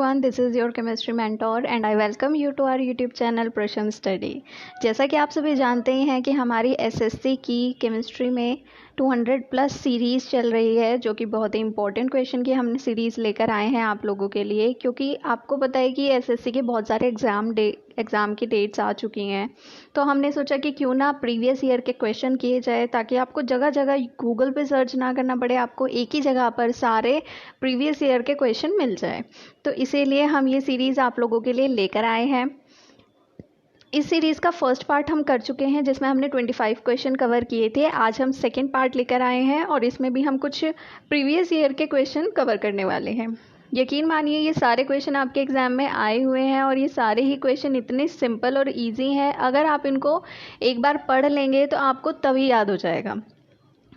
everyone, this is your chemistry mentor and I welcome you to our YouTube channel Prasham study. जैसा कि आप सभी जानते ही हैं कि हमारी एसएससी की केमिस्ट्री में 200 प्लस सीरीज़ चल रही है, जो कि बहुत ही इंपॉर्टेंट क्वेश्चन की हमने सीरीज़ लेकर आए हैं आप लोगों के लिए, क्योंकि आपको पता है कि एसएससी के बहुत सारे एग्ज़ाम की डेट्स आ चुकी हैं। तो हमने सोचा कि क्यों ना प्रीवियस ईयर के क्वेश्चन किए जाए, ताकि आपको जगह जगह गूगल पे सर्च ना करना पड़े, आपको एक ही जगह पर सारे प्रीवियस ईयर के क्वेश्चन मिल जाए। तो इसीलिए हम ये सीरीज़ आप लोगों के लिए लेकर आए हैं। इस सीरीज़ का फर्स्ट पार्ट हम कर चुके हैं, जिसमें हमने 25 क्वेश्चन कवर किए थे। आज हम सेकेंड पार्ट लेकर आए हैं और इसमें भी हम कुछ प्रीवियस ईयर के क्वेश्चन कवर करने वाले हैं। यकीन मानिए ये सारे क्वेश्चन आपके एग्ज़ाम में आए हुए हैं और ये सारे ही क्वेश्चन इतने सिंपल और इजी हैं। अगर आप इनको एक बार पढ़ लेंगे तो आपको तभी याद हो जाएगा।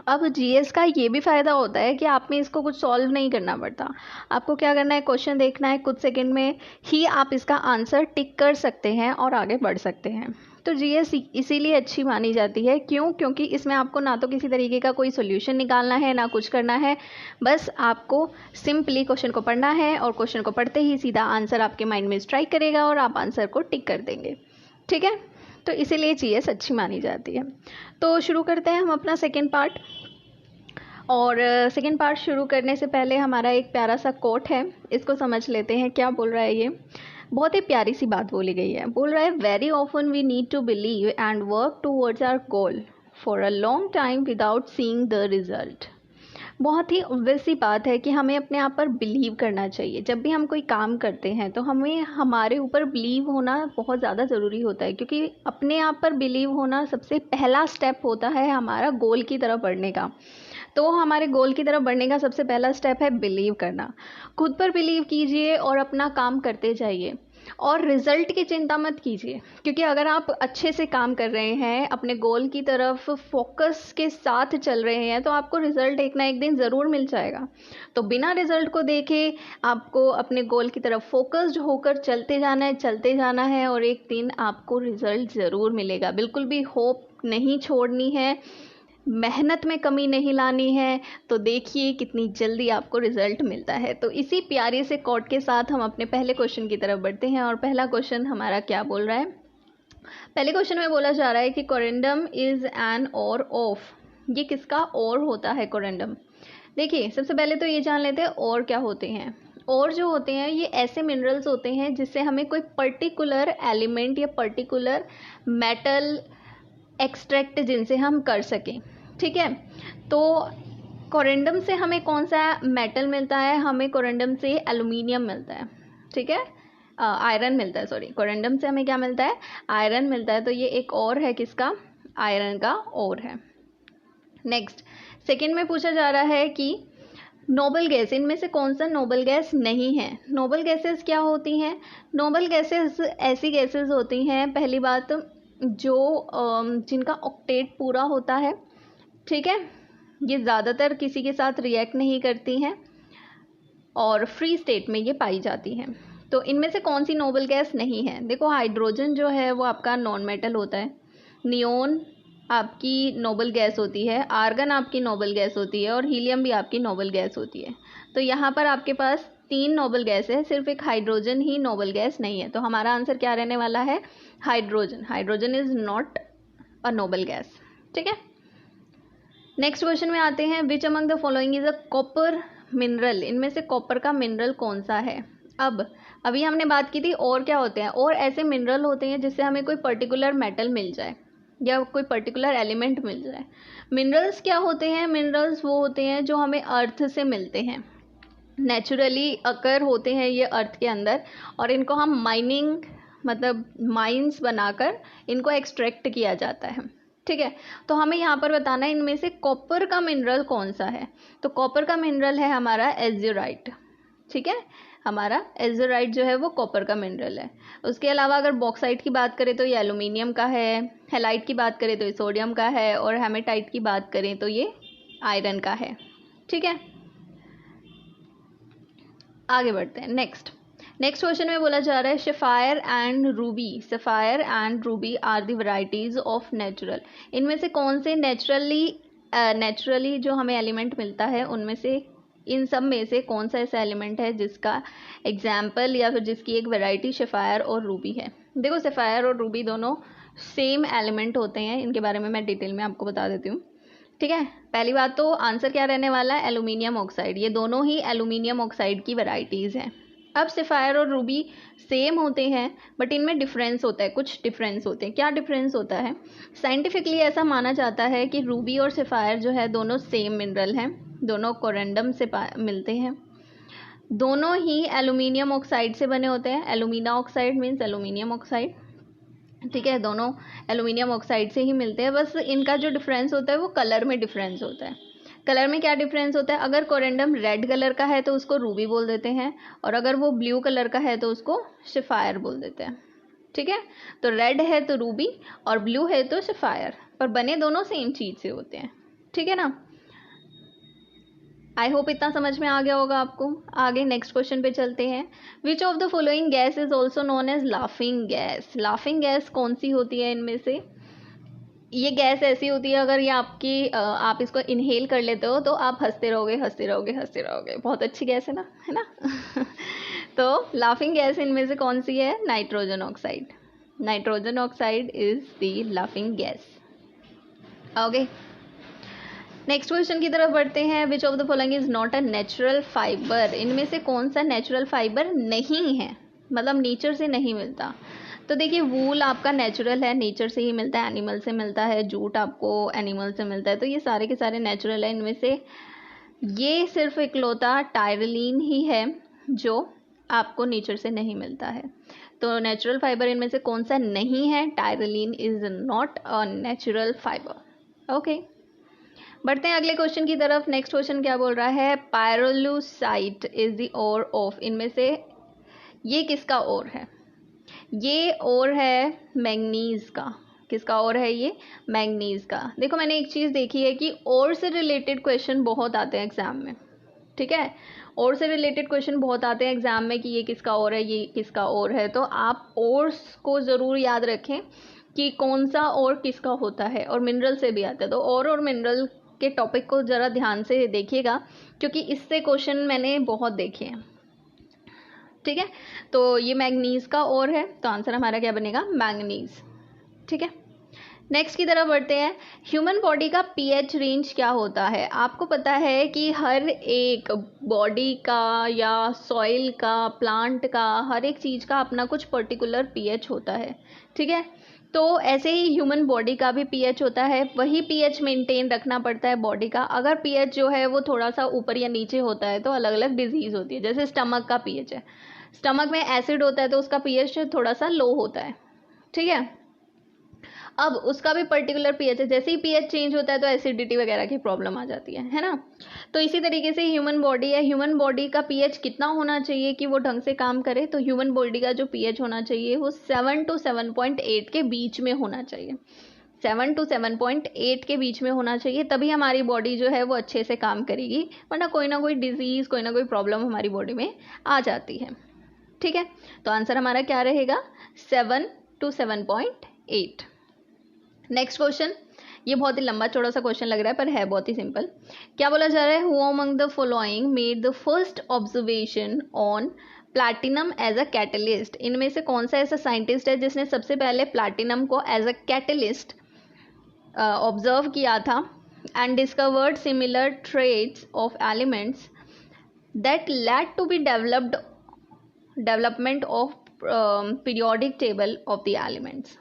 अब जीएस का ये भी फ़ायदा होता है कि आप में इसको कुछ सॉल्व नहीं करना पड़ता। आपको क्या करना है, क्वेश्चन देखना है, कुछ सेकंड में ही आप इसका आंसर टिक कर सकते हैं और आगे बढ़ सकते हैं। तो जीएस इसीलिए अच्छी मानी जाती है। क्यों? क्योंकि इसमें आपको ना तो किसी तरीके का कोई सोल्यूशन निकालना है, ना कुछ करना है। बस आपको सिंपली क्वेश्चन को पढ़ना है और क्वेश्चन को पढ़ते ही सीधा आंसर आपके माइंड में स्ट्राइक करेगा और आप आंसर को टिक कर देंगे। ठीक है, तो इसीलिए जीएस अच्छी मानी जाती है। तो शुरू करते हैं हम अपना सेकेंड पार्ट। और सेकेंड पार्ट शुरू करने से पहले हमारा एक प्यारा सा कोट है, इसको समझ लेते हैं। क्या बोल रहा है ये? बहुत ही प्यारी सी बात बोली गई है। बोल रहा है, very often we need to believe and work towards our goal for a long time without seeing the result. बहुत ही ऑब्वियस सी बात है कि हमें अपने आप पर बिलीव करना चाहिए। जब भी हम कोई काम करते हैं तो हमें हमारे ऊपर बिलीव होना बहुत ज़्यादा ज़रूरी होता है, क्योंकि अपने आप पर बिलीव होना सबसे पहला स्टेप होता है हमारा गोल की तरफ बढ़ने का। तो हमारे गोल की तरफ बढ़ने का सबसे पहला स्टेप है बिलीव करना। खुद पर बिलीव कीजिए और अपना काम करते जाइए और रिज़ल्ट की चिंता मत कीजिए, क्योंकि अगर आप अच्छे से काम कर रहे हैं, अपने गोल की तरफ फोकस के साथ चल रहे हैं, तो आपको रिज़ल्ट एक ना एक दिन ज़रूर मिल जाएगा। तो बिना रिज़ल्ट को देखे आपको अपने गोल की तरफ फोकस्ड होकर चलते जाना है और एक दिन आपको रिज़ल्ट ज़रूर मिलेगा। बिल्कुल भी होप नहीं छोड़नी है, मेहनत में कमी नहीं लानी है। तो देखिए कितनी जल्दी आपको रिजल्ट मिलता है। तो इसी प्यारे से कोट के साथ हम अपने पहले क्वेश्चन की तरफ बढ़ते हैं। और पहला क्वेश्चन हमारा क्या बोल रहा है? पहले क्वेश्चन में बोला जा रहा है कि corundum is an ore of. ये किसका ओर होता है? कोरेंडम। देखिए, सबसे पहले तो ये जान लेते हैं और क्या होते हैं। और जो होते हैं ये ऐसे मिनरल्स होते हैं जिससे हमें कोई पर्टिकुलर एलिमेंट या पर्टिकुलर मेटल एक्सट्रैक्ट जिनसे हम कर सकें। ठीक है, तो कोरेंडम से हमें कौन सा मेटल मिलता है? हमें कोरेंडम से एल्यूमिनियम मिलता है। ठीक है, आयरन मिलता है। सॉरी, कोरेंडम से हमें क्या मिलता है? आयरन मिलता है। तो ये एक और है, किसका? आयरन का और है। नेक्स्ट, सेकेंड में पूछा जा रहा है कि नोबल गैस, इनमें से कौन सा नोबल गैस नहीं है? नोबल गैसेस क्या होती हैं? नोबल गैसेस ऐसी गैसेस होती हैं, पहली बात, जो जिनका ऑक्टेट पूरा होता है। ठीक है, ये ज़्यादातर किसी के साथ रिएक्ट नहीं करती हैं और फ्री स्टेट में ये पाई जाती हैं। तो इनमें से कौन सी नोबल गैस नहीं है? देखो, हाइड्रोजन जो है वो आपका नॉन मेटल होता है, नियोन आपकी नोबल गैस होती है, आर्गन आपकी नोबल गैस होती है और हीलियम भी आपकी नोबल गैस होती है। तो यहाँ पर आपके पास 3 नोबल गैस है, सिर्फ एक हाइड्रोजन ही नोबल गैस नहीं है। तो हमारा आंसर क्या रहने वाला है? Hydrogen. Hydrogen is not a noble gas. ठीक है, नेक्स्ट क्वेश्चन में आते हैं। Which among the following is a copper mineral. इनमें से कॉपर का मिनरल कौन सा है? अब अभी हमने बात की थी और क्या होते हैं, और ऐसे मिनरल होते हैं जिससे हमें कोई पर्टिकुलर मेटल मिल जाए या कोई पर्टिकुलर एलिमेंट मिल जाए। मिनरल्स क्या होते हैं? मिनरल्स वो होते हैं जो हमें अर्थ से मिलते हैं, नेचुरली अकर होते हैं ये अर्थ के अंदर, और इनको हम माइनिंग मतलब माइंस बनाकर इनको एक्सट्रैक्ट किया जाता है। ठीक है, तो हमें यहाँ पर बताना है इनमें से कॉपर का मिनरल कौन सा है। तो कॉपर का मिनरल है हमारा एज़ोराइट। ठीक है, हमारा एज़ोराइट जो है वो कॉपर का मिनरल है। उसके अलावा अगर बॉक्साइट की बात करें तो ये एल्यूमिनियम का है, हेलाइट की बात करें तो ये सोडियम का है, और हेमेटाइट की बात करें तो ये आयरन का है। ठीक है, आगे बढ़ते हैं। नेक्स्ट क्वेश्चन में बोला जा रहा है, sapphire and ruby are the varieties of natural. इनमें से कौन से नेचुरली जो हमें एलिमेंट मिलता है उनमें से इन सब में से कौन सा ऐसा एलिमेंट है जिसका एग्जाम्पल या फिर जिसकी एक वैरायटी सफ़ायर और रूबी है? देखो सफ़ायर और रूबी दोनों सेम एलिमेंट होते हैं, इनके बारे में मैं डिटेल में आपको बता देती हूँ। ठीक है, पहली बात तो आंसर क्या रहने वाला है, एल्यूमिनियम ऑक्साइड। ये दोनों ही एल्यूमिनियम ऑक्साइड की वैरायटीज़ हैं। अब सफ़ायर और रूबी सेम होते हैं बट इनमें डिफरेंस होता है, कुछ डिफरेंस होते हैं। क्या डिफरेंस होता है? साइंटिफिकली ऐसा माना जाता है कि रूबी और सफ़ायर जो है दोनों सेम मिनरल हैं, दोनों कोरेंडम से मिलते हैं, दोनों ही एल्यूमिनियम ऑक्साइड से बने होते हैं। Alumina oxide means aluminium oxide. ठीक है, दोनों एल्यूमिनियम ऑक्साइड से ही मिलते हैं, बस इनका जो डिफरेंस होता है वो कलर में डिफरेंस होता है। कलर में क्या डिफरेंस होता है? अगर कोरेंडम रेड कलर का है तो उसको रूबी बोल देते हैं, और अगर वो ब्लू कलर का है तो उसको सफ़ायर बोल देते हैं। ठीक है, तो रेड है तो रूबी और ब्लू है तो सफ़ायर, पर बने दोनों सेम चीज़ से होते हैं। ठीक है ना? आई होप इतना समझ में आ गया होगा आपको। आगे नेक्स्ट क्वेश्चन पे चलते हैं। Which of the following gas is also known as laughing gas? Laughing gas कौन सी होती है इनमें से? ये गैस ऐसी होती है, अगर ये आपकी आप इसको इनहेल कर लेते हो तो आप हंसते रहोगे हंसते रहोगे हंसते रहोगे। बहुत अच्छी गैस है ना, है ना? तो लाफिंग गैस इनमें से कौन सी है? Nitrogen oxide. Nitrogen oxide is the laughing gas. Okay, next question की तरफ बढ़ते हैं। Which of the following is not a natural fibre? इनमें से कौन सा नेचुरल फाइबर नहीं है, मतलब नेचर से नहीं मिलता? तो देखिए, वूल आपका नेचुरल है, नेचर से ही मिलता है, एनिमल से मिलता है। जूट आपको एनिमल से मिलता है, तो ये सारे के सारे नेचुरल है। इनमें से ये सिर्फ इकलौता टायरलीन ही है जो आपको नेचर से नहीं मिलता है। तो नेचुरल फाइबर इनमें से कौन सा नहीं है? Terylene is not a natural fibre. Okay, बढ़ते हैं अगले क्वेश्चन की तरफ। नेक्स्ट क्वेश्चन क्या बोल रहा है? Pyrolusite is the ore of. इनमें से ये किसका ओर है? ये ओर है मैंगनीज का। किसका ओर है ये? मैंगनीज का। देखो, मैंने एक चीज़ देखी है कि ओर से रिलेटेड क्वेश्चन बहुत आते हैं एग्जाम में। ठीक है, ओर से रिलेटेड क्वेश्चन बहुत आते हैं एग्जाम में कि ये किसका ओर है, ये किसका ओर है। तो आप ओर्स को ज़रूर याद रखें कि कौन सा ओर किसका होता है, और मिनरल से भी आता है। तो ओर और मिनरल के टॉपिक को ज़रा ध्यान से देखिएगा, क्योंकि इससे क्वेश्चन मैंने बहुत देखे हैं। ठीक है, तो ये मैंगनीज का ओर है, तो आंसर हमारा क्या बनेगा? मैंगनीज। ठीक है, नेक्स्ट की तरफ बढ़ते हैं। ह्यूमन बॉडी का पीएच रेंज क्या होता है? आपको पता है कि हर एक बॉडी का या सॉइल का, प्लांट का, हर एक चीज़ का अपना कुछ पर्टिकुलर पीएच होता है। ठीक है, तो ऐसे ही ह्यूमन बॉडी का भी पीएच होता है, वही पीएच मेंटेन रखना पड़ता है बॉडी का। अगर पीएच जो है वो थोड़ा सा ऊपर या नीचे होता है तो अलग अलग डिजीज़ होती है। जैसे स्टमक का पीएच है, स्टमक में एसिड होता है तो उसका पीएच थोड़ा सा लो होता है। ठीक है, अब उसका भी पर्टिकुलर पीएच है। जैसे ही पीएच चेंज होता है तो एसिडिटी वगैरह की प्रॉब्लम आ जाती है ना? तो इसी तरीके से ह्यूमन बॉडी है। ह्यूमन बॉडी का पीएच कितना होना चाहिए कि वो ढंग से काम करे? तो ह्यूमन बॉडी का जो पीएच होना चाहिए वो 7 to 7.8 के बीच में होना चाहिए। 7 to 7.8 के बीच में होना चाहिए, तभी हमारी बॉडी जो है वो अच्छे से काम करेगी, वरना कोई ना कोई डिजीज़, कोई ना कोई प्रॉब्लम हमारी बॉडी में आ जाती है। ठीक है, तो आंसर हमारा क्या रहेगा? 7 to 7.8। नेक्स्ट क्वेश्चन, ये बहुत ही लंबा चौड़ा सा क्वेश्चन लग रहा है पर है बहुत ही सिंपल। क्या बोला जा रहा है? Who among the following made the first observation on platinum as a catalyst? इनमें से कौन सा ऐसा साइंटिस्ट है जिसने सबसे पहले प्लैटिनम को एज अ कैटलिस्ट ऑब्जर्व किया था and discovered similar traits of elements that led to be development of periodic table of the elements?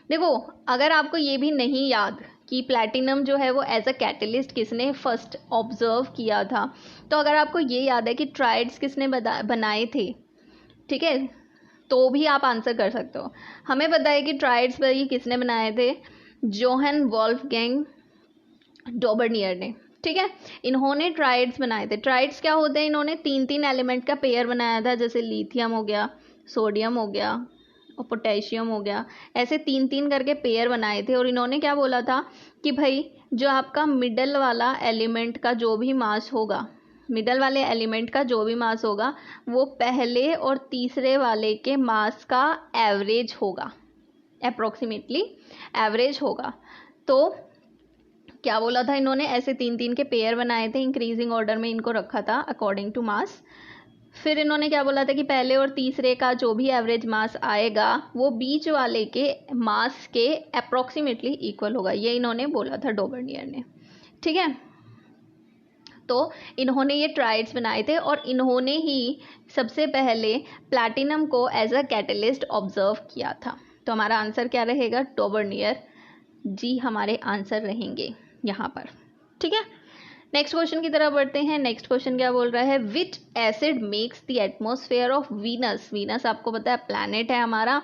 देखो, अगर आपको ये भी नहीं याद कि प्लैटिनम जो है वो एज अ कैटलिस्ट किसने फर्स्ट ऑब्जर्व किया था, तो अगर आपको ये याद है कि ट्राइड्स किसने बनाए थे, ठीक है, तो भी आप आंसर कर सकते हो। हमें पता है कि ट्राइड्स भाई किसने बनाए थे? जोहन वोल्फगैंग डॉबर्नियर ने। ठीक है, इन्होंने ट्राइड्स बनाए थे। ट्राइड्स क्या होते हैं? इन्होंने 3 एलिमेंट का पेयर बनाया था, जैसे लिथियम हो गया, सोडियम हो गया और पोटेशियम हो गया। ऐसे 3 करके पेयर बनाए थे, और इन्होंने क्या बोला था कि भाई जो आपका मिडल वाला एलिमेंट का जो भी मास होगा, मिडल वाले एलिमेंट का जो भी मास होगा वो पहले और तीसरे वाले के मास का एवरेज होगा, अप्रोक्सीमेटली एवरेज होगा। तो क्या बोला था इन्होंने, ऐसे 3-3 के पेयर बनाए थे, इंक्रीजिंग ऑर्डर में इनको रखा था अकॉर्डिंग टू मास। फिर इन्होंने क्या बोला था कि पहले और तीसरे का जो भी एवरेज मास आएगा वो बीच वाले के मास के अप्रॉक्सीमेटली इक्वल होगा, ये इन्होंने बोला था डॉबर्नियर ने। ठीक है, तो इन्होंने ये ट्राइड्स बनाए थे और इन्होंने ही सबसे पहले प्लैटिनम को एज अ कैटलिस्ट ऑब्जर्व किया था। तो हमारा आंसर क्या रहेगा, डॉबर्नियर जी हमारे आंसर रहेंगे यहाँ पर। ठीक है, नेक्स्ट क्वेश्चन की तरफ बढ़ते हैं। नेक्स्ट क्वेश्चन क्या बोल रहा है, विच acid makes the atmosphere of Venus. Venus आपको पता है प्लैनेट है हमारा।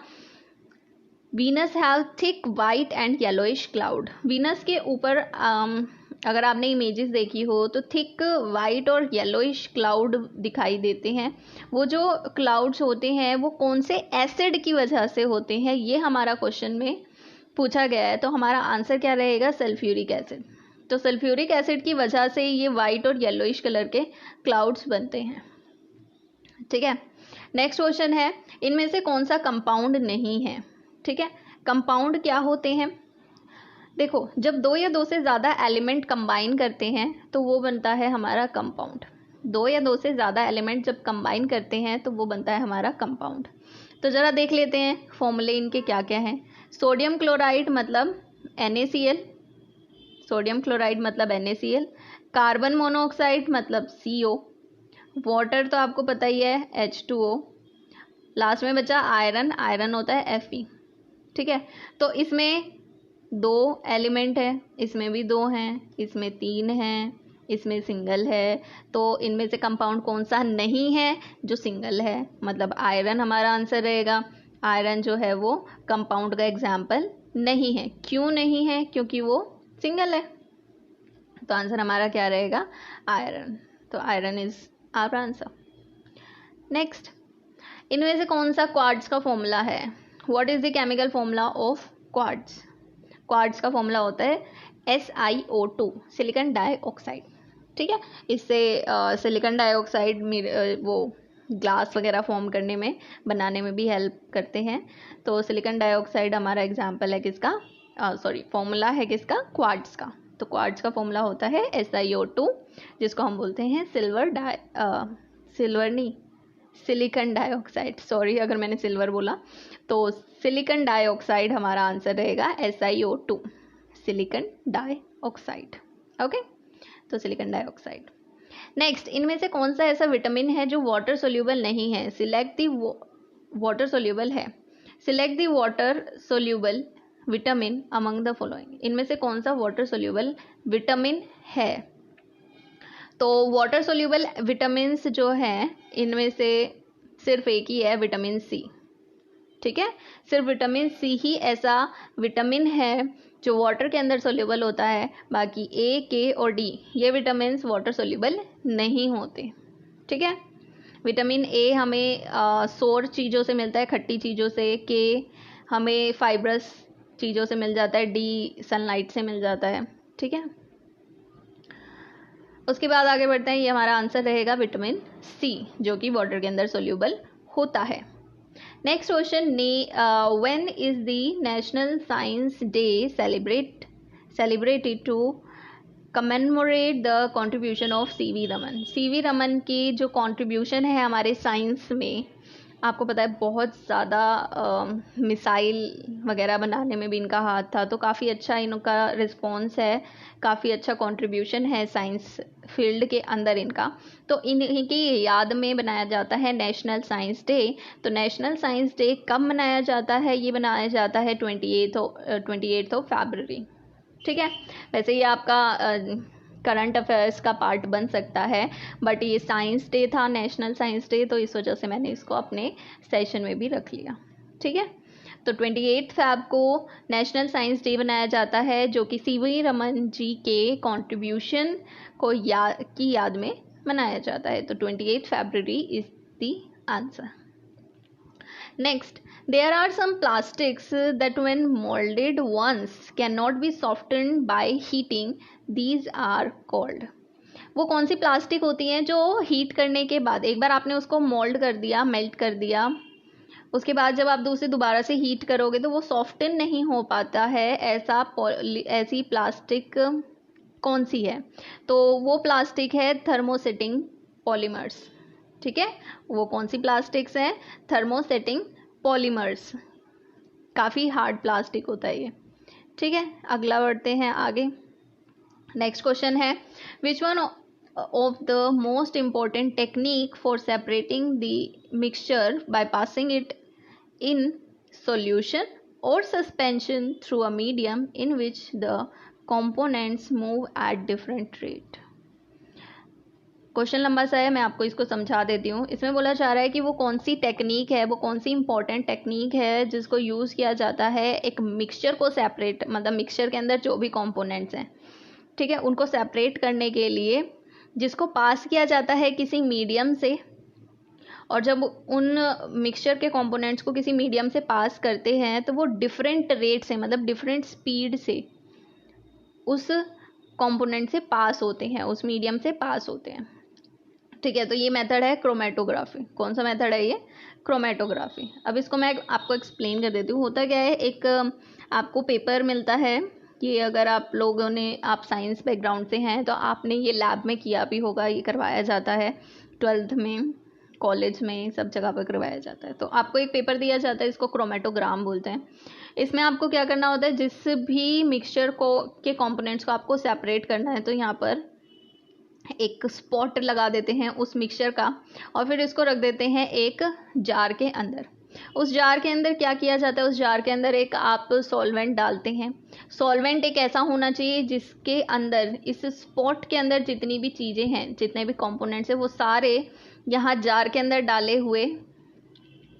Venus have thick white and yellowish cloud. Venus के ऊपर अगर आपने इमेजेस देखी हो तो थिक वाइट और येलोइश क्लाउड दिखाई देते हैं। वो जो क्लाउड्स होते हैं वो कौन से एसिड की वजह से होते हैं, ये हमारा क्वेश्चन में पूछा गया है। तो हमारा आंसर क्या रहेगा, सल्फ्यूरिक एसिड। तो सल्फ्यूरिक एसिड की वजह से ये वाइट और येलोइश कलर के क्लाउड्स बनते हैं। ठीक है, नेक्स्ट क्वेश्चन है, इनमें से कौन सा कंपाउंड नहीं है। ठीक है, कंपाउंड क्या होते हैं, देखो जब 2 या 2 से ज़्यादा एलिमेंट कंबाइन करते हैं तो वो बनता है हमारा कंपाउंड। 2 या 2 से ज़्यादा एलिमेंट जब कंबाइन करते हैं तो वो बनता है हमारा कंपाउंड। तो ज़रा देख लेते हैं फॉर्मूले इनके क्या क्या हैं। सोडियम क्लोराइड मतलब NaCl, सोडियम क्लोराइड मतलब NaCl। कार्बन मोनोऑक्साइड मतलब CO। वाटर तो आपको पता ही है H2O। लास्ट में बचा आयरन, आयरन होता है Fe। ठीक है, तो इसमें 2 एलिमेंट है, इसमें भी 2 हैं, इसमें 3 हैं, इसमें सिंगल है। तो इनमें से कंपाउंड कौन सा नहीं है, जो सिंगल है, मतलब आयरन हमारा आंसर रहेगा। आयरन जो है वो कंपाउंड का एग्जाम्पल नहीं है। क्यों नहीं है, क्योंकि वो सिंगल है। तो आंसर हमारा क्या रहेगा, आयरन। तो iron is our answer. Next, इनमें से कौन सा क्वार्ट्ज का फॉर्मूला है, what is the chemical formula of quartz. Quartz का फॉर्मूला होता है SiO2, सिलिकॉन डाइऑक्साइड। ठीक है, इससे सिलिकॉन डाइऑक्साइड वो ग्लास वगैरह फॉर्म करने में, बनाने में भी हेल्प करते हैं। तो सिलिकॉन डाइऑक्साइड हमारा एग्जाम्पल है किसका, फॉर्मूला है किसका, क्वार्ट्ज का। तो क्वार्ट्ज का फॉर्मूला होता है SiO2, जिसको हम बोलते हैं सिलिकॉन डाइऑक्साइड। सॉरी अगर मैंने सिल्वर बोला, तो सिलिकॉन डाइऑक्साइड हमारा आंसर रहेगा SiO2, सिलिकॉन डाइऑक्साइड। ओके, तो सिलिकॉन डाइऑक्साइड। नेक्स्ट, इनमें से कौन सा ऐसा विटामिन है जो वाटर सोल्यूबल नहीं है, सिलेक्ट दी वाटर सोल्यूबल है, select the water soluble vitamin among the following. इनमें से कौन सा वाटर सोल्यूबल विटामिन है। तो वाटर सोल्यूबल विटामिन्स जो हैं इनमें से सिर्फ एक ही है, विटामिन C। ठीक है, सिर्फ विटामिन C ही ऐसा विटामिन है जो वाटर के अंदर सोल्यूबल होता है। बाकी A, K और D ये विटामिन वाटर सोल्यूबल नहीं होते। ठीक है, विटामिन A हमें सोर चीज़ों से मिलता है, खट्टी चीज़ों से। K हमें फाइब्रस चीज़ों से मिल जाता है। D सनलाइट से मिल जाता है। ठीक है, उसके बाद आगे बढ़ते हैं। ये हमारा आंसर रहेगा विटामिन C, जो कि वाटर के अंदर सोल्यूबल होता है। Next question, when is the national science day celebrated to commemorate the contribution of CV Raman. CV Raman की जो कंट्रीब्यूशन है हमारे साइंस में, आपको पता है बहुत ज़्यादा मिसाइल वगैरह बनाने में भी इनका हाथ था। तो काफ़ी अच्छा इनका रिस्पॉन्स है, काफ़ी अच्छा कंट्रीब्यूशन है साइंस फील्ड के अंदर इनका। तो इनकी याद में बनाया जाता है नेशनल साइंस डे। तो नेशनल साइंस डे कब मनाया जाता है, ये मनाया जाता है 28 फरवरी। ठीक है, वैसे ये आपका करंट अफेयर्स का पार्ट बन सकता है, बट ये साइंस डे था, नेशनल साइंस डे, तो इस वजह से मैंने इसको अपने सेशन में भी रख लिया। ठीक है, तो 28 फैब को नेशनल साइंस डे बनाया जाता है, जो कि CV रमन जी के कंट्रीब्यूशन को की याद में मनाया जाता है। तो 28 February is the answer. Next, there are some plastics that when molded once cannot be softened by heating. These are called. वो कौन सी प्लास्टिक होती हैं जो हीट करने के बाद, एक बार आपने उसको मोल्ड कर दिया, मेल्ट कर दिया, उसके बाद जब आप उसे दोबारा से हीट करोगे तो वो सॉफ्टन नहीं हो पाता है, ऐसी प्लास्टिक कौन सी है? तो वो प्लास्टिक है थर्मोसेटिंग पॉलीमर्स। ठीक है, वो कौन सी प्लास्टिक्स हैं? Thermosetting polymers. काफ़ी हार्ड प्लास्टिक होता है ये। ठीक है, अगला बढ़ते हैं आगे। नेक्स्ट क्वेश्चन है, which one of the most important technique for separating the mixture by passing it in solution or suspension through a medium in which the components move at different rate? Question लंबा सा है, मैं आपको इसको समझा देती हूँ। इसमें बोला जा रहा है कि वो कौन सी टेक्निक है, वो कौन सी इंपॉर्टेंट टेक्निक है जिसको यूज़ किया जाता है एक मिक्सचर को सेपरेट, मतलब मिक्सचर के अंदर जो भी कंपोनेंट्स हैं, ठीक है, उनको सेपरेट करने के लिए, जिसको पास किया जाता है किसी मीडियम से। और जब उन मिक्सचर के कंपोनेंट्स को किसी मीडियम से पास करते हैं तो वो डिफरेंट रेट से, मतलब डिफरेंट स्पीड से उस कंपोनेंट से पास होते हैं, उस मीडियम से पास होते हैं। ठीक है, तो ये मेथड है क्रोमेटोग्राफी। कौन सा मेथड है ये? क्रोमेटोग्राफी। अब इसको मैं आपको एक्सप्लेन कर देती हूँ। होता क्या है, एक आपको पेपर मिलता है, ये अगर आप लोगों ने, आप साइंस बैकग्राउंड से हैं तो आपने ये लैब में किया भी होगा, ये करवाया जाता है 12th में, कॉलेज में, सब जगह पर करवाया जाता है। तो आपको एक पेपर दिया जाता है, इसको क्रोमेटोग्राम बोलते हैं। इसमें आपको क्या करना होता है, जिस भी मिक्सचर को के कंपोनेंट्स को आपको सेपरेट करना है तो यहाँ पर एक स्पॉट लगा देते हैं उस मिक्सचर का, और फिर इसको रख देते हैं एक जार के अंदर। उस जार के अंदर क्या किया जाता है, उस जार के अंदर एक आप सॉल्वेंट डालते हैं। सॉल्वेंट एक ऐसा होना चाहिए जिसके अंदर, इस स्पॉट के अंदर जितनी भी चीज़ें हैं, जितने भी कंपोनेंट्स हैं, वो सारे यहाँ जार के अंदर डाले हुए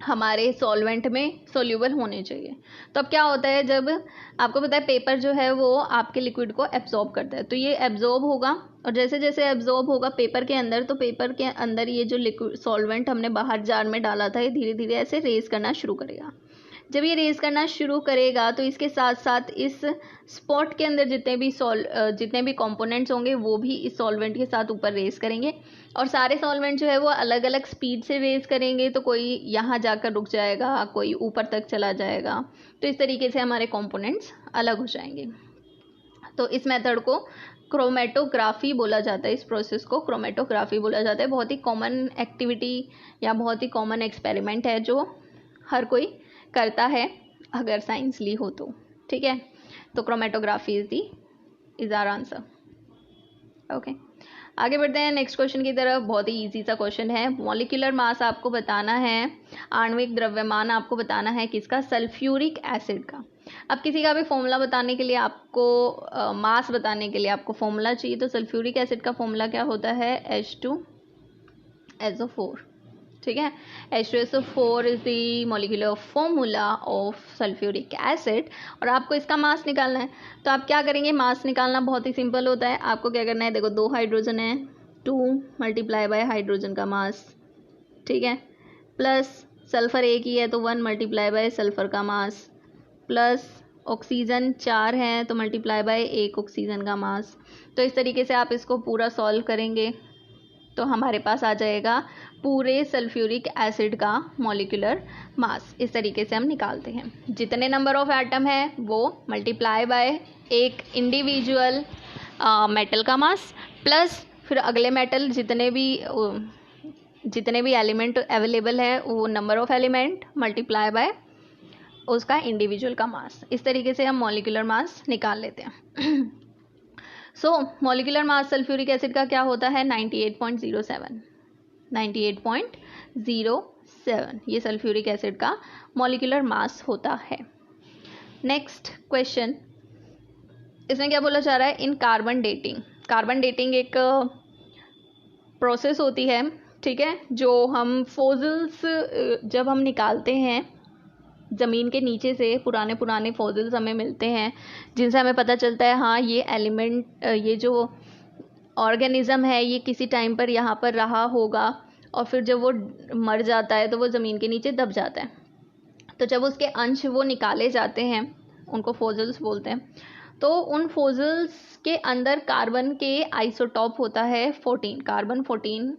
हमारे सॉल्वेंट में सोल्यूबल होने चाहिए। तो अब क्या होता है, जब आपको पता है पेपर जो है वो आपके लिक्विड को एब्जॉर्ब करता है, तो ये एब्जॉर्ब होगा, और जैसे जैसे एब्जॉर्ब होगा पेपर के अंदर, तो पेपर के अंदर ये जो लिक्विड सॉल्वेंट हमने बाहर जार में डाला था, ये धीरे धीरे ऐसे रेज करना शुरू करेगा। जब ये रेज करना शुरू करेगा तो इसके साथ साथ इस स्पॉट के अंदर जितने भी कंपोनेंट्स होंगे वो भी इस सॉल्वेंट के साथ ऊपर रेज करेंगे, और सारे सॉल्वेंट जो है वो अलग अलग स्पीड से रेज करेंगे। तो कोई यहाँ जाकर रुक जाएगा, कोई ऊपर तक चला जाएगा, तो इस तरीके से हमारे कंपोनेंट्स अलग हो जाएंगे। तो इस मेथड को क्रोमेटोग्राफी बोला जाता है, इस प्रोसेस को क्रोमेटोग्राफी बोला जाता है। बहुत ही कॉमन एक्टिविटी या बहुत ही कॉमन एक्सपेरिमेंट है जो हर कोई करता है अगर साइंस ली हो तो। ठीक है, तो chromatography is our answer. Okay, आगे बढ़ते हैं नेक्स्ट क्वेश्चन की तरफ। बहुत ही इजी सा क्वेश्चन है। मॉलिक्यूलर मास आपको बताना है, आणविक द्रव्यमान आपको बताना है किसका? सल्फ्यूरिक एसिड का। अब किसी का भी फॉर्मूला बताने के लिए आपको मास बताने के लिए आपको फॉर्मूला चाहिए, तो सल्फ्यूरिक एसिड का फॉर्मूला क्या होता है? H2SO4। ठीक है, H2SO4 is the molecular formula of sulphuric acid, और आपको इसका मास निकालना है। तो आप क्या करेंगे, मास निकालना बहुत ही सिंपल होता है। आपको क्या करना है, देखो 2 हाइड्रोजन है, 2 मल्टीप्लाई बाय हाइड्रोजन का मास, ठीक है, प्लस सल्फर एक ही है तो 1 मल्टीप्लाई बाय सल्फर का मास, प्लस ऑक्सीजन 4 है तो मल्टीप्लाई बाय 1 ऑक्सीजन का मास। तो इस तरीके से आप इसको पूरा सॉल्व करेंगे तो हमारे पास आ जाएगा पूरे सल्फ्यूरिक एसिड का मॉलिक्यूलर मास। इस तरीके से हम निकालते हैं। जितने नंबर ऑफ एटम है वो मल्टीप्लाई बाय एक इंडिविजुअल मेटल का मास, प्लस फिर अगले मेटल जितने भी एलिमेंट अवेलेबल है वो number of element multiply by उसका इंडिविजुअल का मास। इस तरीके से हम मॉलिक्यूलर मास निकाल लेते हैं। सो मॉलिक्यूलर मास सल्फ्यूरिक एसिड का क्या होता है? 98.07। 98.07 ये सल्फ्यूरिक एसिड का मॉलिक्यूलर मास होता है। नेक्स्ट क्वेश्चन, इसमें क्या बोला जा रहा है? इन कार्बन डेटिंग। कार्बन डेटिंग एक प्रोसेस होती है, ठीक है, जो हम फॉसिल्स जब हम निकालते हैं ज़मीन के नीचे से, पुराने पुराने फॉसिल्स हमें मिलते हैं जिनसे हमें पता चलता है हाँ ये एलिमेंट, ये जो ऑर्गेनिज़म है ये किसी टाइम पर यहाँ पर रहा होगा, और फिर जब वो मर जाता है तो वो ज़मीन के नीचे दब जाता है। तो जब उसके अंश वो निकाले जाते हैं उनको फॉसिल्स बोलते हैं। तो उन फॉसिल्स के अंदर कार्बन के आइसोटॉप होता है 14,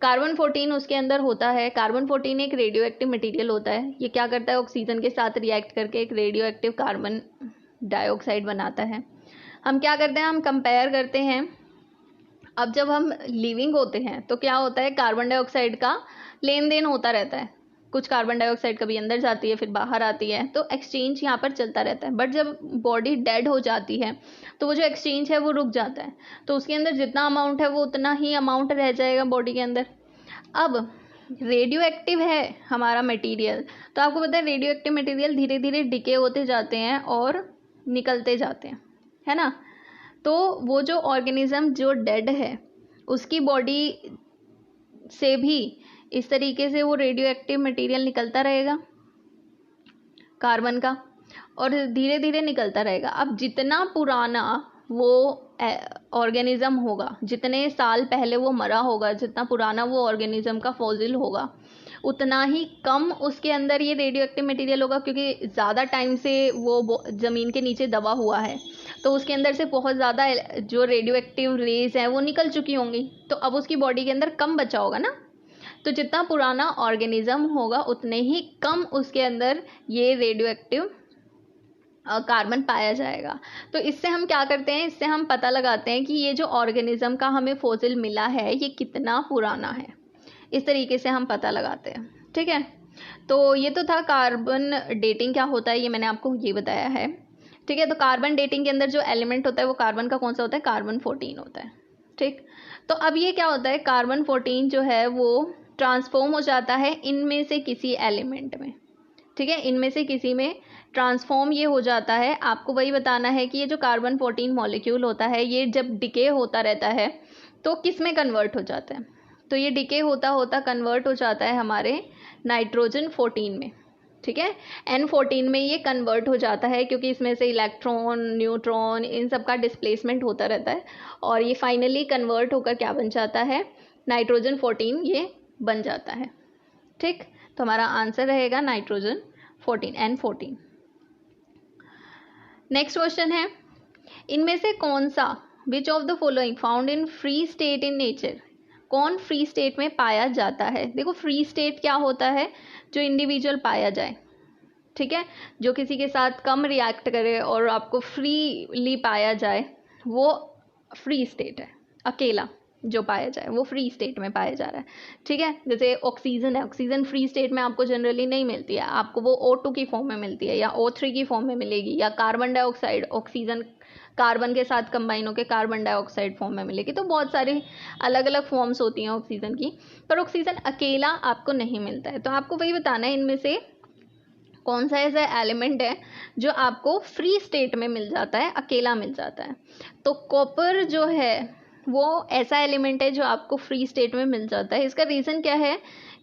कार्बन 14 उसके अंदर होता है। कार्बन 14 एक रेडियो एक्टिव मटीरियल होता है। ये क्या करता है? ऑक्सीजन के साथ रिएक्ट करके एक रेडियो एक्टिव कार्बन डाइऑक्साइड बनाता है। हम क्या करते हैं, हम कंपेयर करते हैं। अब जब हम लिविंग होते हैं तो क्या होता है, कार्बन डाइऑक्साइड का लेन देन होता रहता है। कुछ कार्बन डाइऑक्साइड कभी अंदर जाती है फिर बाहर आती है, तो एक्सचेंज यहाँ पर चलता रहता है। बट जब बॉडी डेड हो जाती है तो वो जो एक्सचेंज है वो रुक जाता है, तो उसके अंदर जितना अमाउंट है वो उतना ही अमाउंट रह जाएगा बॉडी के अंदर। अब रेडियो एक्टिव है हमारा मटेरियल, तो आपको पता है रेडियो एक्टिव मटेरियल धीरे धीरे डिके होते जाते हैं और निकलते जाते हैं, है ना। तो वो जो ऑर्गेनिज्म जो डेड है उसकी बॉडी से भी इस तरीके से वो रेडियो एक्टिव मटेरियल निकलता रहेगा कार्बन का, और धीरे धीरे निकलता रहेगा। अब जितना पुराना वो ऑर्गेनिज्म होगा, जितने साल पहले वो मरा होगा, जितना पुराना वो ऑर्गेनिज्म का फॉसिल होगा, उतना ही कम उसके अंदर ये रेडियो एक्टिव मटेरियल होगा, क्योंकि ज़्यादा टाइम से वो ज़मीन के नीचे दबा हुआ है, तो उसके अंदर से बहुत ज़्यादा जो रेडियो एक्टिव रेज हैं वो निकल चुकी होंगी, तो अब उसकी बॉडी के अंदर कम बचा होगा ना। तो जितना पुराना ऑर्गेनिज्म होगा उतने ही कम उसके अंदर ये रेडियो एक्टिव कार्बन पाया जाएगा। तो इससे हम क्या करते हैं, इससे हम पता लगाते हैं कि ये जो ऑर्गेनिज्म का हमें फॉसिल मिला है ये कितना पुराना है। इस तरीके से हम पता लगाते हैं, ठीक है। तो ये तो था कार्बन डेटिंग क्या होता है, ये मैंने आपको ये बताया है, ठीक है। तो कार्बन डेटिंग के अंदर जो एलिमेंट होता है वो कार्बन का कौन सा होता है, कार्बन 14 होता है, ठीक। तो अब ये क्या होता है, कार्बन 14 जो है वो ट्रांसफॉर्म हो जाता है इनमें से किसी एलिमेंट में, ठीक है। इनमें से किसी में ट्रांसफॉर्म ये हो जाता है। आपको वही बताना है कि ये जो कार्बन 14 मॉलिक्यूल होता है ये जब डिके होता रहता है तो किस में कन्वर्ट हो जाता है, तो ये डिके होता होता कन्वर्ट हो जाता है हमारे नाइट्रोजन 14 में, ठीक है। N14 में ये कन्वर्ट हो जाता है, क्योंकि इसमें से इलेक्ट्रॉन न्यूट्रॉन इन सब का डिस्प्लेसमेंट होता रहता है, और ये फाइनली कन्वर्ट होकर क्या बन जाता है, नाइट्रोजन 14 ये बन जाता है, ठीक। तो हमारा आंसर रहेगा नाइट्रोजन 14 N14। नेक्स्ट क्वेश्चन है, इनमें से कौन सा विच of the following found in free state in nature, कौन फ्री स्टेट में पाया जाता है। देखो फ्री स्टेट क्या होता है, जो इंडिविजुअल पाया जाए, ठीक है, जो किसी के साथ कम रिएक्ट करे और आपको फ्रीली पाया जाए वो फ्री स्टेट है। अकेला जो पाया जाए वो फ्री स्टेट में पाया जा रहा है, ठीक है। जैसे ऑक्सीजन है, ऑक्सीजन फ्री स्टेट में आपको जनरली नहीं मिलती है, आपको वो O2 की फॉर्म में मिलती है या O3 की फॉर्म में मिलेगी, या कार्बन डाइऑक्साइड ऑक्सीजन कार्बन के साथ कंबाइन होकर कार्बन डाइऑक्साइड फॉर्म में मिलेगी। तो बहुत सारी अलग अलग फॉर्म्स होती हैं ऑक्सीजन की, पर ऑक्सीजन अकेला आपको नहीं मिलता है। तो आपको वही बताना है इनमें से कौन सा ऐसा एलिमेंट है जो आपको फ्री स्टेट में मिल जाता है, अकेला मिल जाता है। तो कॉपर जो है वो ऐसा एलिमेंट है जो आपको फ्री स्टेट में मिल जाता है। इसका रीज़न क्या है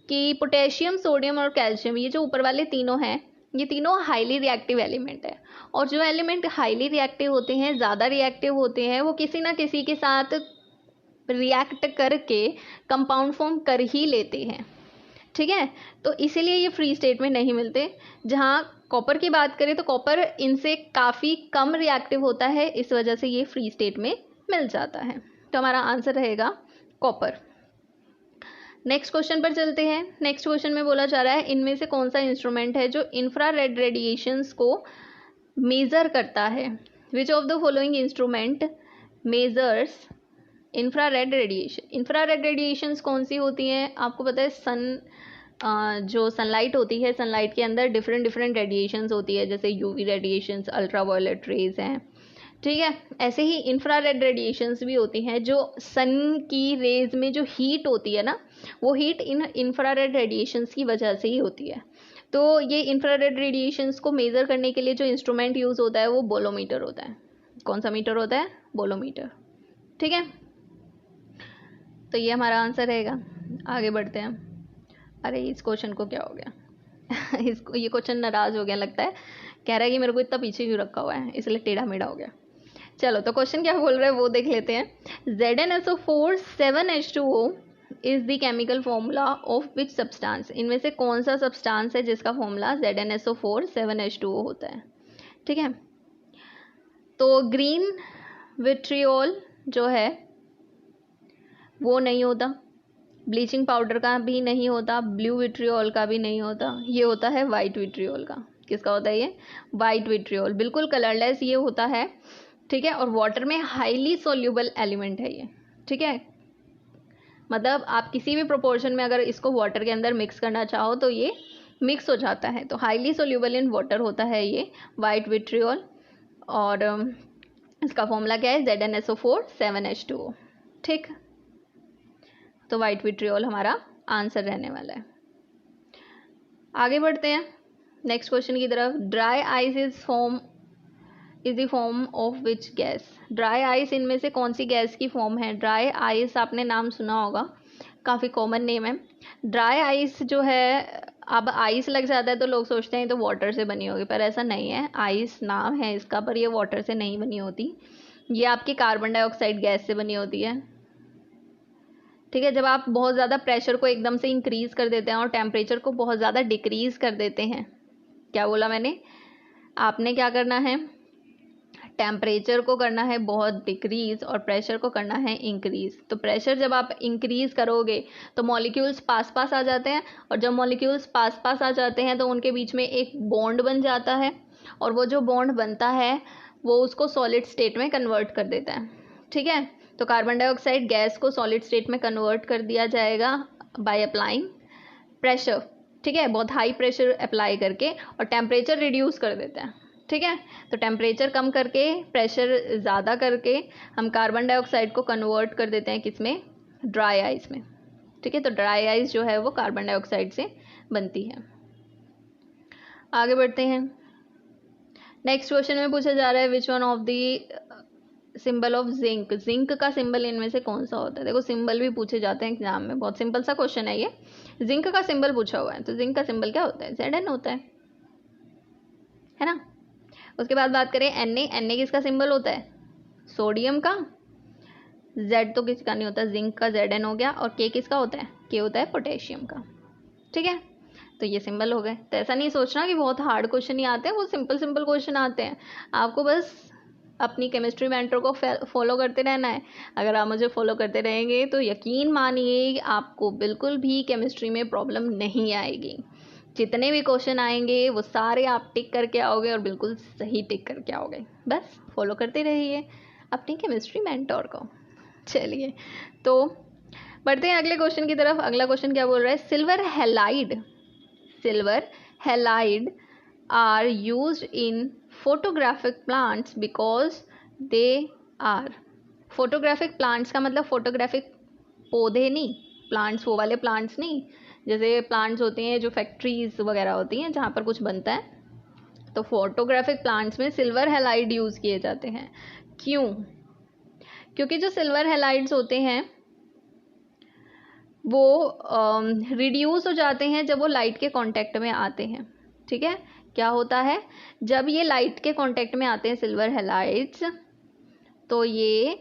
कि पोटेशियम सोडियम और कैल्शियम ये जो ऊपर वाले तीनों हैं ये तीनों हाईली रिएक्टिव एलिमेंट है, और जो एलिमेंट हाईली रिएक्टिव होते हैं, ज़्यादा रिएक्टिव होते हैं, वो किसी ना किसी के साथ रिएक्ट करके कंपाउंड फॉर्म कर ही लेते हैं, ठीक है। तो इसीलिए ये फ्री स्टेट में नहीं मिलते। जहाँ कॉपर की बात करें तो कॉपर इनसे काफ़ी कम रिएक्टिव होता है, इस वजह से ये फ्री स्टेट में मिल जाता है। तो हमारा आंसर रहेगा कॉपर। नेक्स्ट क्वेश्चन पर चलते हैं। नेक्स्ट क्वेश्चन में बोला जा रहा है इनमें से कौन सा इंस्ट्रूमेंट है जो इंफ्रारेड रेडिएशंस को मेज़र करता है। विच of the following instrument measures infrared radiation. Infrared radiations कौन सी होती हैं, आपको पता है जो सनलाइट होती है, सनलाइट के अंदर डिफरेंट डिफरेंट रेडिएशंस होती है, जैसे यूवी रेडिएशंस, अल्ट्रावायलेट रेज हैं, ठीक है। ऐसे ही इंफ्रारेड रेडिएशंस भी होती हैं, जो सन की रेज में जो हीट होती है ना, वो हीट इन इंफ्रारेड रेडिएशंस की वजह से ही होती है। तो ये इंफ्रारेड रेडिएशंस को मेज़र करने के लिए जो इंस्ट्रूमेंट यूज़ होता है वो बोलोमीटर होता है। कौन सा मीटर होता है, बोलोमीटर, ठीक है। तो ये हमारा आंसर रहेगा। आगे बढ़ते हैं। अरे इस क्वेश्चन को क्या हो गया इसको ये क्वेश्चन नाराज़ हो गया लगता है, कह रहा है कि मेरे को इतना पीछे क्यों रखा हुआ है, इसलिए टेढ़ा मेढ़ा हो गया। चलो तो क्वेश्चन क्या बोल रहा है वो देख लेते हैं। ZnSO4 7H2O is the chemical formula of which substance. इनमें से कौन सा सब्सटेंस है जिसका फॉर्मूला ZnSO4 7H2O होता है, ठीक है। तो ग्रीन विट्रियोल जो है वो नहीं होता, ब्लीचिंग पाउडर का भी नहीं होता, ब्लू विट्रियोल का भी नहीं होता, ये होता है वाइट विट्रियोल का। किसका होता है ये, वाइट विट्रियोल, बिल्कुल कलरलेस ये होता है। ठीक है, और वाटर में हाईली सोल्यूबल एलिमेंट है ये, ठीक है, मतलब आप किसी भी प्रोपोर्शन में अगर इसको वाटर के अंदर मिक्स करना चाहो तो ये मिक्स हो जाता है। तो हाईली सोल्यूबल इन वाटर होता है ये वाइट विट्रियोल, और इसका फॉर्मूला क्या है, ZnSO4 7H2O, ठीक। तो वाइट विट्रियोल हमारा आंसर रहने वाला है। आगे बढ़ते हैं नेक्स्ट क्वेश्चन की तरफ। Dry ice is the form of which gas. Dry ice इनमें से कौन सी गैस की फॉर्म है। ड्राई आइस आपने नाम सुना होगा, काफ़ी कॉमन नेम है। ड्राई आइस जो है, अब आइस लग जाता है तो लोग सोचते हैं तो वाटर से बनी होगी, पर ऐसा नहीं है। आइस नाम है इसका, पर ये वाटर से नहीं बनी होती, ये आपकी कार्बन डाइऑक्साइड गैस से बनी होती है, ठीक है। जब आप बहुत ज़्यादा प्रेशर को एकदम से इंक्रीज़ कर देते हैं और टेम्परेचर को बहुत ज़्यादा डिक्रीज़ कर देते हैं, क्या बोला मैंने, आपने क्या करना है, टेम्परेचर को करना है बहुत डिक्रीज़ और प्रेशर को करना है इंक्रीज़। तो प्रेशर जब आप इंक्रीज़ करोगे तो मॉलिक्यूल्स पास पास आ जाते हैं, और जब मॉलिक्यूल्स पास पास आ जाते हैं तो उनके बीच में एक बॉन्ड बन जाता है, और वो जो बॉन्ड बनता है वो उसको सॉलिड स्टेट में कन्वर्ट कर देता है, ठीक है। तो कार्बन डाइऑक्साइड गैस को सॉलिड स्टेट में कन्वर्ट कर दिया जाएगा बाय अप्लाइंग प्रेशर, ठीक है, बहुत हाई प्रेशर अप्लाई करके, और टेम्परेचर रिड्यूस कर देते हैं, ठीक है। तो टेम्परेचर कम करके, प्रेशर ज़्यादा करके हम कार्बन डाइऑक्साइड को कन्वर्ट कर देते हैं किसमें, ड्राई आइस में, ठीक है। तो ड्राई आइस जो है वो कार्बन डाइऑक्साइड से बनती है। आगे बढ़ते हैं। नेक्स्ट क्वेश्चन में पूछा जा रहा है which one of the symbol of zinc. Zinc का सिंबल इनमें से कौन सा होता है। देखो सिंबल भी पूछे जाते हैं एग्जाम में, बहुत सिंपल सा क्वेश्चन है ये। जिंक का सिंबल पूछा हुआ है, तो जिंक का सिंबल क्या होता है, Zn होता है ना। उसके बाद बात करें Na किसका सिंबल होता है, सोडियम का। Z तो किसका नहीं होता, जिंक का Zn हो गया। और K किसका होता है, K होता है पोटेशियम का, ठीक है। तो ये सिंबल हो गए। तो ऐसा नहीं सोचना कि बहुत हार्ड क्वेश्चन ही आते हैं, वो सिंपल सिंपल क्वेश्चन आते हैं। आपको बस अपनी केमिस्ट्री मेंटर को फॉलो करते रहना है। अगर आप मुझे फॉलो करते रहेंगे तो यकीन मानिए आपको बिल्कुल भी केमिस्ट्री में प्रॉब्लम नहीं आएगी। जितने भी क्वेश्चन आएंगे वो सारे आप टिक करके आओगे, और बिल्कुल सही टिक करके आओगे। बस फॉलो करते रहिए अपनी केमिस्ट्री मेंटर को। चलिए तो बढ़ते हैं अगले क्वेश्चन की तरफ। अगला क्वेश्चन क्या बोल रहा है, silver halide are used in photographic plants because they are। Photographic plants का मतलब फोटोग्राफिक पौधे नहीं, प्लांट्स वो वाले प्लांट्स नहीं, जैसे प्लांट्स होते हैं जो फैक्ट्रीज वगैरह होती हैं जहाँ पर कुछ बनता है। तो फोटोग्राफिक प्लांट्स में सिल्वर हैलाइड यूज़ किए जाते हैं। क्यों, क्योंकि जो सिल्वर हैलाइड्स होते हैं वो रिड्यूस हो जाते हैं जब वो लाइट के कांटेक्ट में आते हैं, ठीक है। क्या होता है, जब ये लाइट के कांटेक्ट में आते हैं सिल्वर हैलाइड्स, तो ये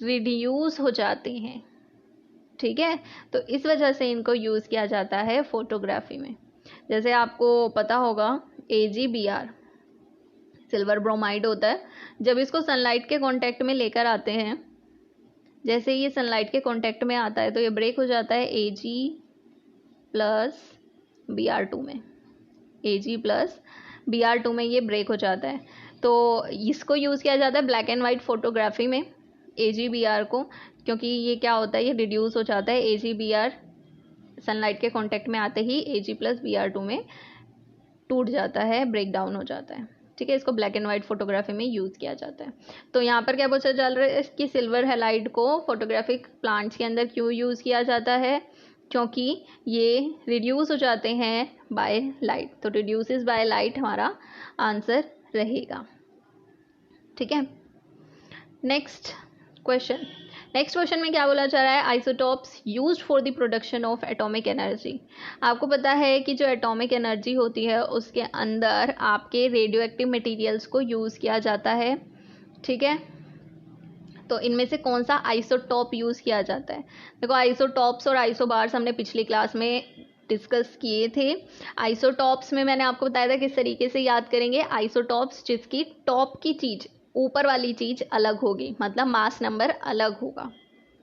रिड्यूस हो जाते हैं, ठीक है। तो इस वजह से इनको यूज़ किया जाता है फोटोग्राफी में। जैसे आपको पता होगा AgBr सिल्वर ब्रोमाइड होता है, जब इसको सनलाइट के कांटेक्ट में लेकर आते हैं, जैसे ये सनलाइट के कांटेक्ट में आता है तो ये ब्रेक हो जाता है Ag+Br2 में, Ag+Br2 में ये ब्रेक हो जाता है। तो इसको यूज़ किया जाता है ब्लैक एंड वाइट फोटोग्राफी में AgBr को, क्योंकि ये क्या होता है, ये रिड्यूस हो जाता है। AgBr सनलाइट के कांटेक्ट में आते ही Ag+Br2 में टूट जाता है, ब्रेक डाउन हो जाता है, ठीक है। इसको ब्लैक एंड वाइट फोटोग्राफी में यूज़ किया जाता है। तो यहाँ पर क्या पूछा चल रहा है कि सिल्वर हैलाइड को फोटोग्राफिक प्लांट्स के अंदर क्यों यूज़ किया जाता है, क्योंकि ये रिड्यूस हो जाते हैं बाय लाइट। तो रिड्यूसेस बाय लाइट हमारा आंसर रहेगा, ठीक है। नेक्स्ट क्वेश्चन में क्या बोला जा रहा है, isotopes used for the production of atomic energy. आपको पता है कि जो एटॉमिक एनर्जी होती है उसके अंदर आपके रेडियो एक्टिव मटीरियल्स को यूज़ किया जाता है, ठीक है। तो इनमें से कौन सा आइसोटॉप यूज़ किया जाता है। देखो आइसोटॉप्स और आइसोबार्स हमने पिछली क्लास में डिस्कस किए थे। आइसोटॉप्स में मैंने आपको बताया था किस तरीके से याद करेंगे। आइसोटॉप्स जिसकी टॉप की चीज़, ऊपर वाली चीज़ अलग होगी, मतलब मास नंबर अलग होगा,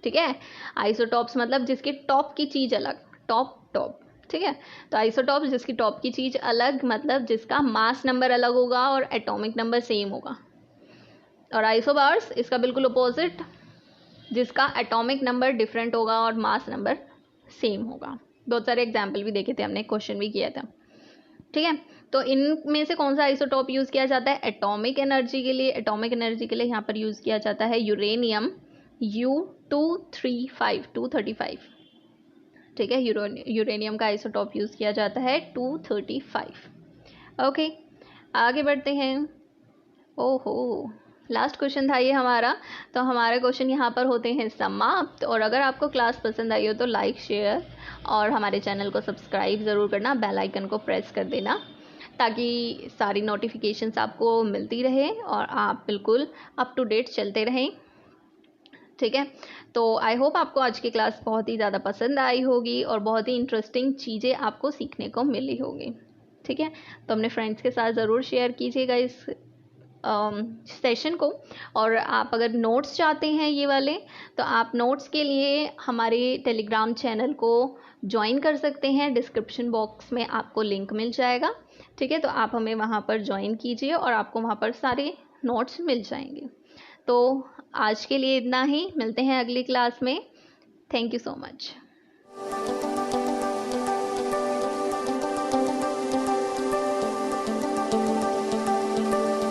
ठीक है। आइसोटॉप्स मतलब जिसकी टॉप की चीज़ अलग, टॉप, ठीक है। तो आइसोटॉप्स जिसकी टॉप की चीज़ अलग, मतलब जिसका मास नंबर अलग होगा और एटॉमिक नंबर सेम होगा, और आइसोबार्स इसका बिल्कुल अपोजिट, जिसका एटॉमिक नंबर डिफरेंट होगा और मास नंबर सेम होगा। बहुत सारे एग्जाम्पल भी देखे थे हमने, क्वेश्चन भी किया था, ठीक है। तो इनमें से कौन सा आइसोटॉप यूज़ किया जाता है एटॉमिक एनर्जी के लिए? एटॉमिक एनर्जी के लिए यहाँ पर यूज़ किया जाता है यूरेनियम U235, ठीक है। यूरेनियम का आइसोटॉप यूज़ किया जाता है 235। ओके, आगे बढ़ते हैं। ओहो, लास्ट क्वेश्चन था ये हमारा। तो हमारे क्वेश्चन यहाँ पर होते हैं समाप्त। और अगर आपको क्लास पसंद आई हो तो लाइक, शेयर और हमारे चैनल को सब्सक्राइब ज़रूर करना, बेल आइकन को प्रेस कर देना, ताकि सारी नोटिफिकेशंस आपको मिलती रहे और आप बिल्कुल अप टू डेट चलते रहें, ठीक है। तो आई होप आपको आज की क्लास बहुत ही ज़्यादा पसंद आई होगी और बहुत ही इंटरेस्टिंग चीज़ें आपको सीखने को मिली होगी, ठीक है। तो अपने फ्रेंड्स के साथ ज़रूर शेयर कीजिएगा इस सेशन को। और आप अगर नोट्स चाहते हैं ये वाले, तो आप नोट्स के लिए हमारे टेलीग्राम चैनल को ज्वाइन कर सकते हैं। डिस्क्रिप्शन बॉक्स में आपको लिंक मिल जाएगा, ठीक है। तो आप हमें वहाँ पर ज्वाइन कीजिए और आपको वहाँ पर सारे नोट्स मिल जाएंगे। तो आज के लिए इतना ही, मिलते हैं अगली क्लास में। Thank you so much.